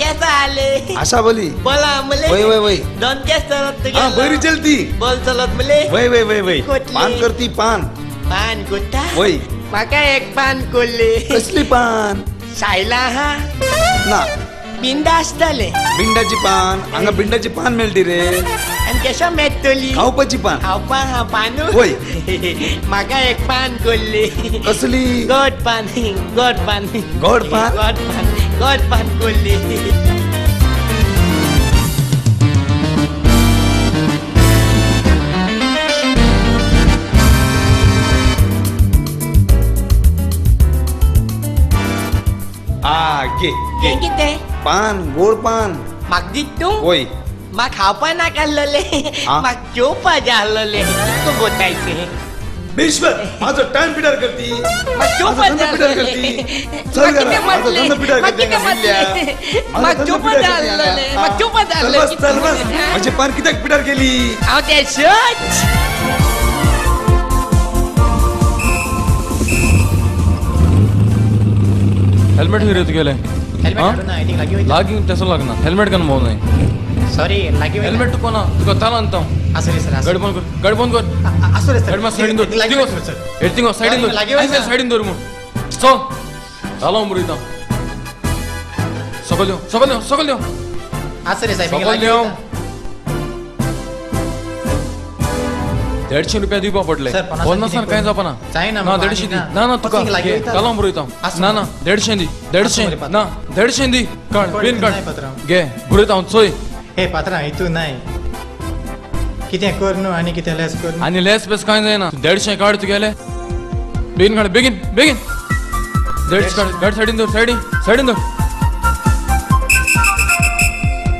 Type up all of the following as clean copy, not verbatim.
कैसा आले आशा बोली बोला मले वय वय वय दोन केस चलत हाँ बैरी चलती बोल चलत मले वय वय वय वय कुठली? पान करती पान पान कुठा वय माका एक पान कोल्ले कसली पान सायला हा ना बिंदा असतले बिंडाची पान हांगा बिंडाची पान मेळटी रे आणि केशो मेळटली खावपाची पान खावपा हा पानू वय माका एक पान कोल्ले कसली गोड पान गोड पान गोड पान? गोड पान कोल्ले घे हे किती पान गोड पान माग दितू वय माग खावपा ना काढलेले हा? माग चोपा जाळलेले तू गोतायचे बेश्वर माझं टाइम पिडार करती मग चोपा माझं धंदा पिडार करती चल घरा माझं धंदा पिडार करते मग चोपा जाळलेले मग चोपा चल बस जाळले माझे पान कित्याक पिडार केली अहो ते शच हेल्मेट हिरे तुगेले लागी तेसो लागना हेल्मेट कन मोव नाही सॉरी लागी हेल्मेट तू कोणा तुका ताला अंता असं रे सर गाडी बंद कर गाडी बंद कर असं रे गाडी मा साइडीन दोर तिंगो ए तिंगो साइडीन दोर लागी वय, सर. साइडीन दोर मु चल ताला उमरी ता सकल देव असं रे साहेब सकल देव 150 रुपया दिवपा पडले सर, 50 पन्नास किती काय जापना जायना, ना मग 150 दी आणि ना ना. तुका पसंग लागी वयता. ताला उमरी ता असं. ना 150 दी 150 असं बरे ना 150 दी काढ पण पिन नाही काढ पत्रा. घे बुरे ता चोय हे पात्रा हितू नाही कितें कर न्हू आनी कितें लेस कर न्हू. आणि लेस बेस काय जायना 150 काढ तू गेले बेगीन काढ बेगीन 150 काढ गाडी साइडीन दो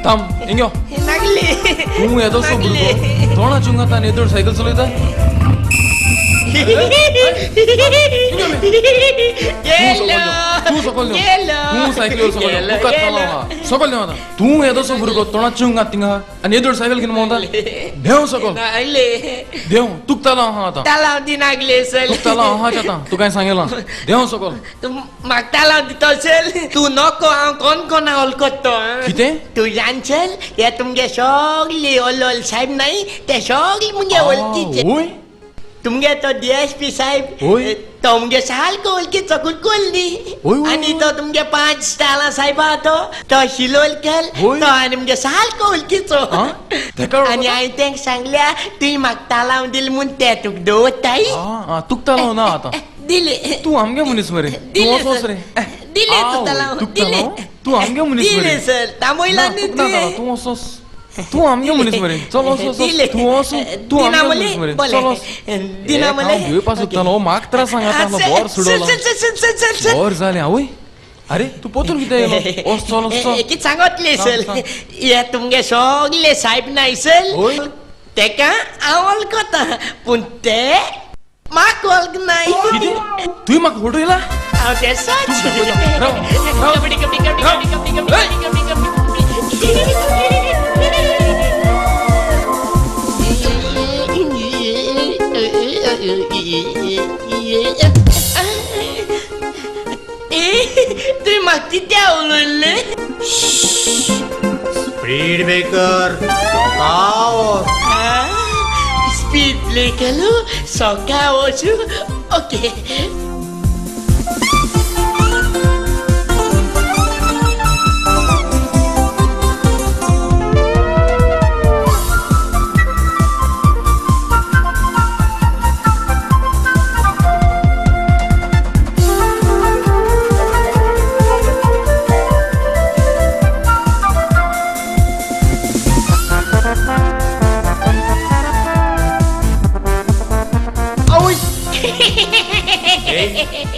थांब इंग्यो लागली तू येतो सो बुरगो तोणा चुंगा ता नेदोड सायकल चलयता तू सकल तू सायकलीवर सकल तू कत्ताला सकल देवा तू येतो सो बुरगो तोणा चुंगा तिंगा आणि नेदोड सायकल किन मोंदा देव सकल देव तुक ताला हा आता तालाव दी नागले सल तुक ताला हा जाता तू काय सांगेला देव सकल तू माग तालाव दितो असेल तू नको हांव कोण ओळखतो कितें? तू जाणचल हे तुमगे सगली ओलोल साहेब नाही ते सगली मुगे ओळखीचे ओय तुमगे तो डीएसपी साहेब होय. तो मुगे सारको ओळखीचो कुलकुलनी होय, होय, आणि होय. तो तुमगे 5 स्टाला साहेब तो शिलोलकर होय. तो आणि मुगे सारको ओळखीचो हा? तेका आणि ओळखता? हांवें तेंक सांगल्या तुही म्हाका तालाव दिल म्हूण ते तुक दवरताय आ तुक ताला ना आता दिले तू आमगे मुनीस मरे तू दिले असोस सर. रे दिले आ, तू होय. तालाव तुक दिले तालाव? तू आमगे मुनीस दिले मरे सर तांबोयला ना, तुक ना ताला, तू असोस तू आमगे मुनीस मरे चल असोस तू असो तू आमगे मुनीस मरे चल दिना मले घेऊ पास तालो माग त्रा सांगा तालो बोर सुडोला बोर जाले आवय अरे तू पोतून किती येलो ओस चल ओस चल कित सांगतले सर सांग. हे तुमगे सगले साहेब नाही सर होय. तेका हांव वळखता पूण ते म्हाक वळख नाही किती तू म्हाका फोटो येला हांव ते सच राव, राव. कबड्डी कबड्डी कबड्डी कबड्डी कबड्डी कबड्डी तुम्ही मागची त्या उलवले स्पीड ब्रेकर गाव स्पीड लेखलो सकाळचू ओके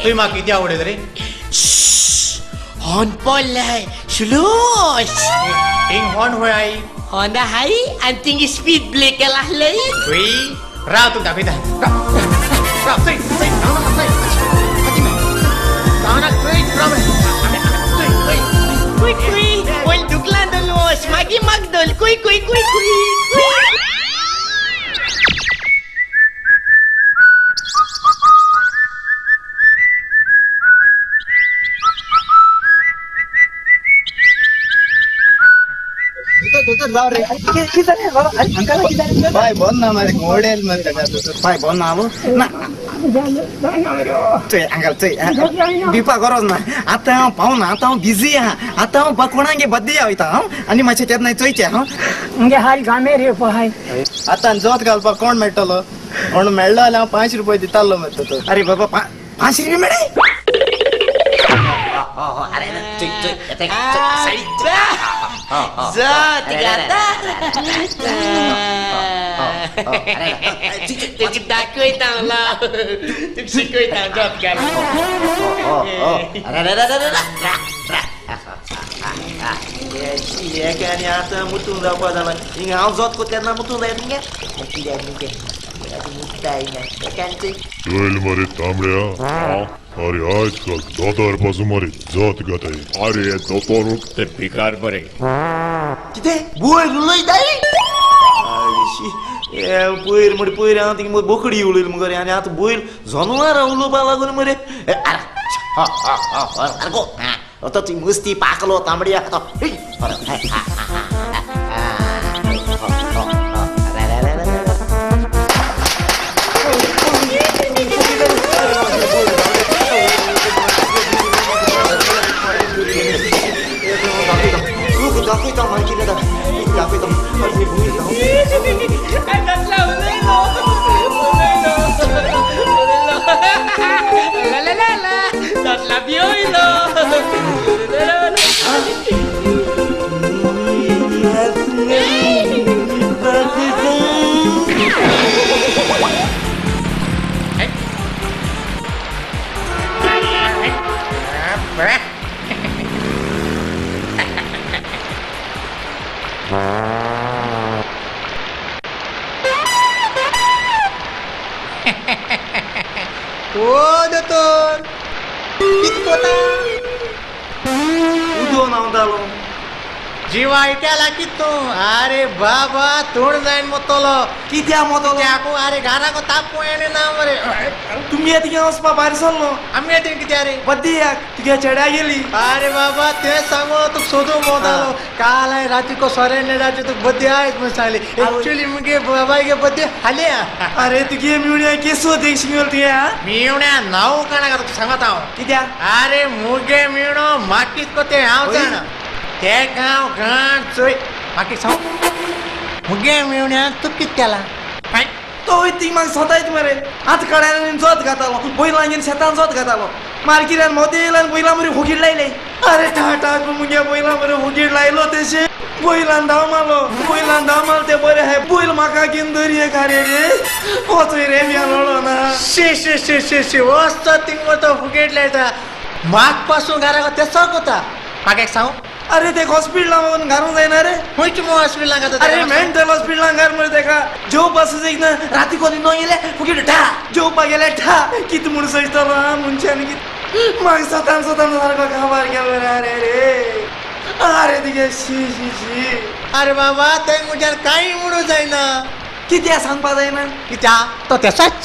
तुवें म्हाका कितें आवडत रे हॉर्न पडलाय स्लोच हिंग हॉर्न होय आई हॉर्न हाय आणि तिंगी स्पीड ब्रेकर आसलंय तुई राव तूं दाखयता राव चल कुई कुई बोल दुखला दलोस मागी माग दल कुई कुई कुई कुई भाई बोल ना हमारे मॉडेल में भाई बोल ना आलो ना अंकल बिपा करोच ना आता हांव पावना आता हांव बिझी आहा आता हांव कोणागे बद्दी वयता हांव आनी मातशें तेत नाही चोयचें हांव म्हणजे हाल घामे रे पहाय आता जोत घालपाक कोण मेळटलो कोण मेळ्ळो जाल्यार हांव 5 रुपया दितालो मरे तो अरे बाबा 5 रुपया मेळ्ळे Zat gata. Dakoy tang la. Sikoy tang zat gata. Iya kan ya आता मुतून जावपा जाला हिंगा हांव जोत को तेन्ना मुतून जाय तुमगे कित्याक न्ही मुताय ना कांती Öyle mare tamrea. Ari आजकल दोतार पासून मरे जात गाताय. अरे दोतोरूक ते पिकार बरे कितें बोयर उलय दाय आयशी ए बोयर मरे बोयर हांव तिंगा मरे बोकडी उलयली मरे आनी आतां बोयर जनावरां उलोवपा लागून मरे अरे गो आता ती मस्ती पाकलो तांबड्या आता Gakoy tang marikina da. Gakoy tang. Ay buhay tang. Datla ulay lo. La la la la. Datla bioy lo. Oh, doktor. Itu kota. उदो नावतालो जीवा इट्याला कितो अरे बाबा तोड जाईन मोतलो कित्या मोतलो त्याको अरे गाना को तापो येणे ना मरे तुम्ही येते घेऊन वचपा भायर सरलो आम्ही येते कित्या रे बद्दी याक तुगे चेड्या गेली अरे बाबा ते सांगो तू सोदो मोतालो काल आहे रात्री को सरे ने रात्री तू बद्दे आहेत मसाले एक्चुअली मुगे बाबा के बद्दे हाले अरे तुगे मिळ्या केसो देखशील तुया मिवण्या नाव काना का तू सांगत आहो कित्या अरे मुगे मिवणो माकीत को ते हाव जाण ते गाव गाण चोय माकी सांग मुगे मिवण्या तू कित्याला काय तो ती मग स्वतःच मरे हात काढायला जोत घातालो बैलांगेन शेतान जोत घातालो मार्किरान मोदेलान बैला मरे हुगीड लायले अरे टाटा मुगे बैला मरे हुगीड लायलो तेशे बैलान धाव मारलो ते बरे हाय बैल म्हाका घेवन दर्ये कारे रे वचय रे मेलोळो ना शी वस्त तिंगो तो फुगेट लायता माग पासून घरा तेसो कोता मागे सांग अरे ते हॉस्पिटलान घालून जायना रे खंयच मो हॉस्पिटलां घाता अरे मेंटल हॉस्पिटलान घाल मरे तेका जेवपास जायना राती कोणी न येले फुगीड ठा जेवपा गेले ठा कित म्हूण सयतलो मनशान कित म्हाका सतान सारको काबार गेलो रे अरे रे अरे तिगे शी अरे बाबा ते मुजार काही म्हणू जायना कित्या सांगपा जायना कित्या तो तेसोच